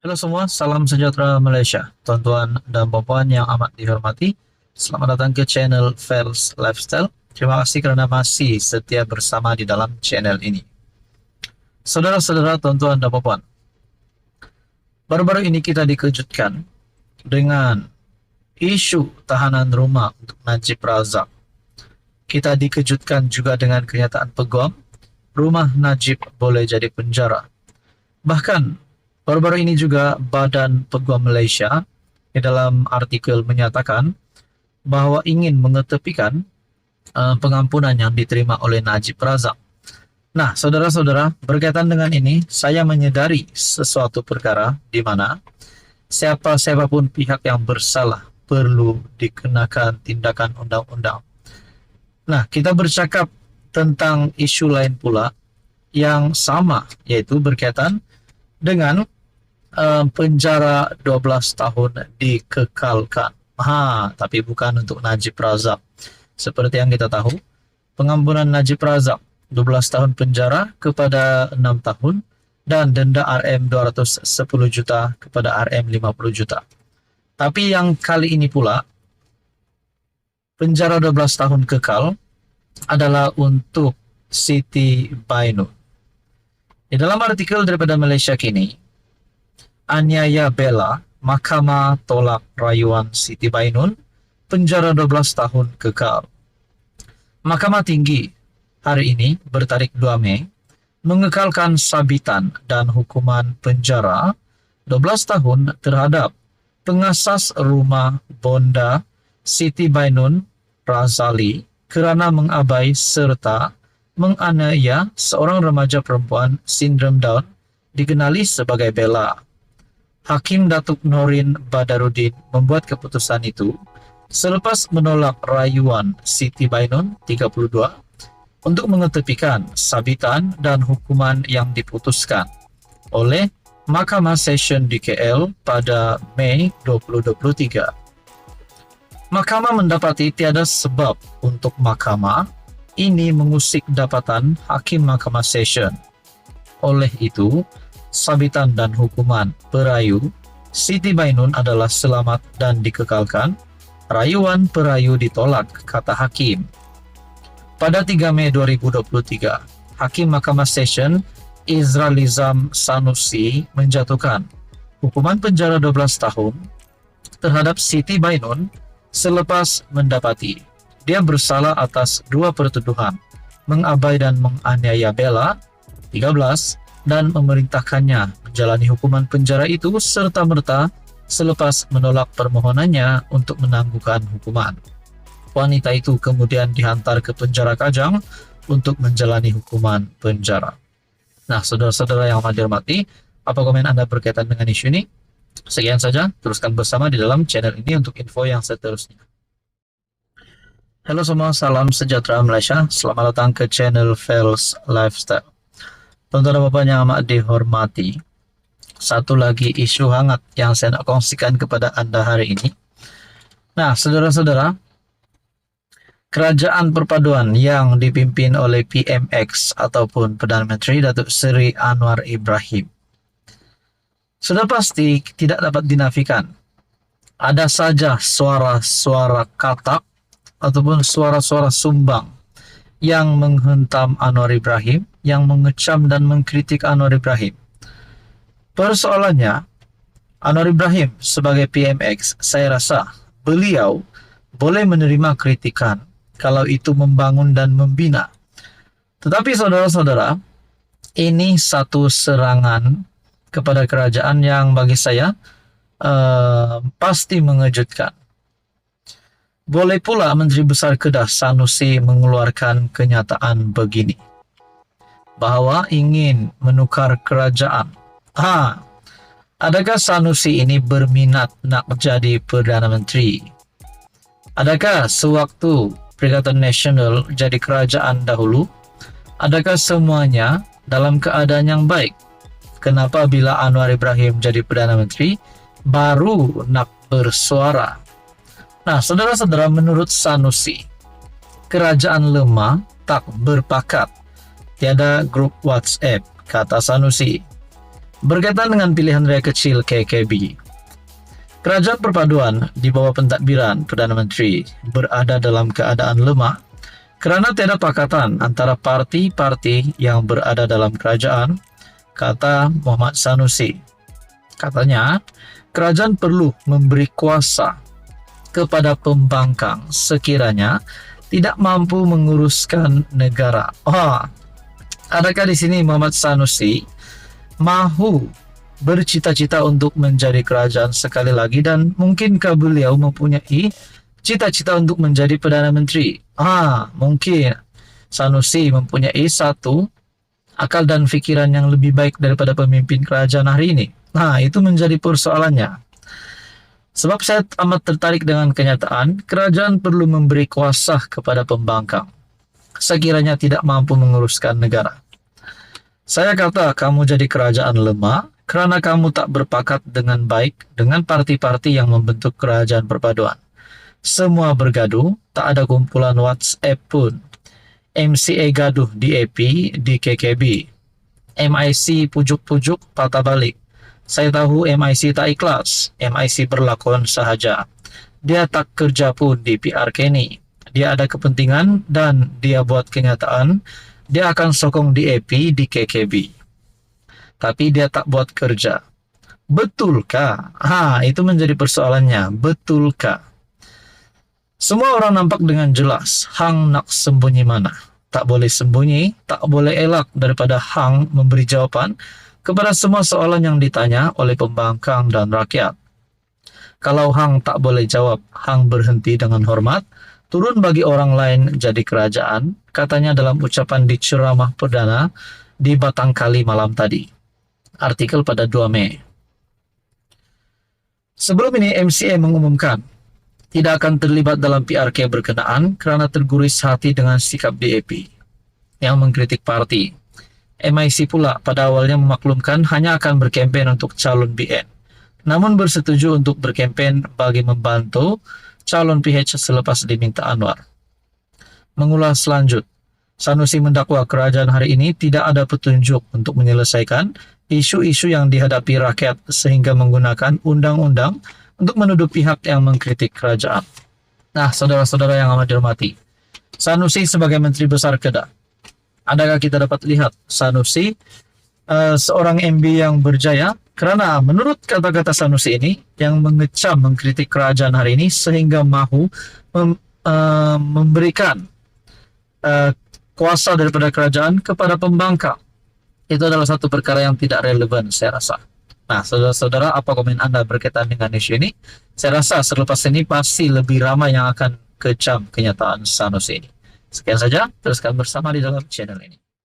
Halo semua, salam sejahtera Malaysia. Tuan-tuan dan puan-puan yang amat dihormati, selamat datang ke channel Fels Lifestyle. Terima kasih kerana masih setia bersama di dalam channel ini. Saudara-saudara, tuan-tuan dan puan-puan, baru-baru ini kita dikejutkan dengan isu tahanan rumah untuk Najib Razak. Kita dikejutkan juga dengan kenyataan peguam, rumah Najib boleh jadi penjara. Bahkan baru-baru ini juga Badan Peguam Malaysia di dalam artikel menyatakan bahawa ingin mengetepikan pengampunan yang diterima oleh Najib Razak. Nah, saudara-saudara, berkaitan dengan ini, saya menyedari sesuatu perkara di mana siapapun pihak yang bersalah perlu dikenakan tindakan undang-undang. Nah, kita bercakap tentang isu lain pula yang sama, yaitu berkaitan dengan penjara 12 tahun dikekalkan. Tapi bukan untuk Najib Razak. Seperti yang kita tahu, pengampunan Najib Razak 12 tahun penjara kepada 6 tahun dan denda RM 210 juta kepada RM 50 juta. Tapi yang kali ini pula, penjara 12 tahun kekal adalah untuk Siti Bainun. Di dalam artikel daripada Malaysia Kini, aniaya bela, Mahkamah tolak rayuan Siti Bainun, penjara 12 tahun kekal. Mahkamah Tinggi hari ini bertarikh 2 Mei mengekalkan sabitan dan hukuman penjara 12 tahun terhadap pengasas rumah bonda Siti Bainun Razali kerana mengabai serta menganiaya seorang remaja perempuan sindrom Down dikenali sebagai Bella. Hakim Datuk Norin Badarudin membuat keputusan itu selepas menolak rayuan Siti Bainun 32 untuk mengetepikan sabitan dan hukuman yang diputuskan oleh Mahkamah Session di KL pada Mei 2023. Mahkamah mendapati tiada sebab untuk mahkamah ini mengusik dapatan Hakim Mahkamah Session. Oleh itu, sabitan dan hukuman perayu Siti Bainun adalah selamat dan dikekalkan. Rayuan perayu ditolak, kata Hakim. Pada 3 Mei 2023, Hakim Mahkamah Session Izralizam Sanusi menjatuhkan hukuman penjara 12 tahun terhadap Siti Bainun selepas mendapati dia bersalah atas 2 pertuduhan, mengabai dan menganiaya Bella 13 dan memerintahkannya menjalani hukuman penjara itu serta-merta selepas menolak permohonannya untuk menangguhkan hukuman. Wanita itu kemudian dihantar ke penjara Kajang untuk menjalani hukuman penjara. Nah, saudara-saudara yang amat dihormati, apa komen Anda berkaitan dengan isu ini? Sekian saja, teruskan bersama di dalam channel ini untuk info yang seterusnya. Halo semua, salam sejahtera Malaysia. Selamat datang ke channel Fels Lifestyle. Tuan-tuan dan puan yang amat dihormati, satu lagi isu hangat yang saya nak kongsikan kepada anda hari ini. Nah, saudara-saudara, kerajaan perpaduan yang dipimpin oleh PMX ataupun Perdana Menteri Datuk Seri Anwar Ibrahim sudah pasti tidak dapat dinafikan ada saja suara-suara katak ataupun suara-suara sumbang yang menghentam Anwar Ibrahim, yang mengecam dan mengkritik Anwar Ibrahim. Persoalannya, Anwar Ibrahim sebagai PMX, saya rasa beliau boleh menerima kritikan kalau itu membangun dan membina. Tetapi saudara-saudara, ini satu serangan kepada kerajaan yang bagi saya pasti mengejutkan. Boleh pula Menteri Besar Kedah Sanusi mengeluarkan kenyataan begini, bahawa ingin menukar kerajaan. Adakah Sanusi ini berminat nak jadi Perdana Menteri? Adakah sewaktu Perikatan Nasional jadi kerajaan dahulu, adakah semuanya dalam keadaan yang baik? Kenapa bila Anwar Ibrahim jadi Perdana Menteri, baru nak bersuara? Nah, saudara-saudara, menurut Sanusi, kerajaan lemah tak berpakat. Tiada grup WhatsApp, kata Sanusi. Berkaitan dengan pilihan raya kecil KKB, Kerajaan Perpaduan di bawah pentadbiran Perdana Menteri berada dalam keadaan lemah kerana tiada pakatan antara parti-parti yang berada dalam kerajaan, kata Muhammad Sanusi. Katanya, kerajaan perlu memberi kuasa kepada pembangkang sekiranya tidak mampu menguruskan negara. Adakah di sini Muhammad Sanusi mahu bercita-cita untuk menjadi kerajaan sekali lagi, dan mungkinkah beliau mempunyai cita-cita untuk menjadi Perdana Menteri? Mungkin Sanusi mempunyai satu akal dan fikiran yang lebih baik daripada pemimpin kerajaan hari ini. Itu menjadi persoalannya. Sebab saya amat tertarik dengan kenyataan kerajaan perlu memberi kuasa kepada pembangkang sekiranya tidak mampu menguruskan negara. Saya kata kamu jadi kerajaan lemah kerana kamu tak berpakat dengan baik dengan parti-parti yang membentuk kerajaan perpaduan. Semua bergaduh, tak ada kumpulan WhatsApp pun. MCA gaduh di AP, di KKB. MIC pujuk-pujuk patah balik. Saya tahu MIC tak ikhlas, MIC berlakon sahaja. Dia tak kerja pun di PR Kenny. Dia ada kepentingan dan dia buat kenyataan, dia akan sokong di AP, di KKB. Tapi dia tak buat kerja. Betulkah? Itu menjadi persoalannya. Betulkah? Semua orang nampak dengan jelas Hang nak sembunyi mana. Tak boleh sembunyi, tak boleh elak daripada Hang memberi jawapan kepada semua soalan yang ditanya oleh pembangkang dan rakyat. Kalau Hang tak boleh jawab, Hang berhenti dengan hormat, turun bagi orang lain jadi kerajaan, katanya dalam ucapan di ceramah perdana di Batangkali malam tadi. Artikel pada 2 Mei. Sebelum ini MCA mengumumkan tidak akan terlibat dalam PRK berkenaan kerana terguris hati dengan sikap DAP yang mengkritik parti. MIC pula pada awalnya memaklumkan hanya akan berkempen untuk calon BN, namun bersetuju untuk berkempen bagi membantu calon PH selepas diminta Anwar. Mengulas lanjut, Sanusi mendakwa kerajaan hari ini tidak ada petunjuk untuk menyelesaikan isu-isu yang dihadapi rakyat sehingga menggunakan undang-undang untuk menuduh pihak yang mengkritik kerajaan. Saudara-saudara yang amat dihormati, Sanusi sebagai Menteri Besar Kedah, adakah kita dapat lihat Sanusi seorang MB yang berjaya? Kerana menurut kata-kata Sanusi ini yang mengecam, mengkritik kerajaan hari ini sehingga mahu memberikan kuasa daripada kerajaan kepada pembangkang. Itu adalah satu perkara yang tidak relevan, saya rasa. Saudara-saudara, apa komen Anda berkaitan dengan isu ini? Saya rasa selepas ini pasti lebih ramai yang akan kecam kenyataan Sanusi ini. Sekian saja, teruskan bersama di dalam channel ini.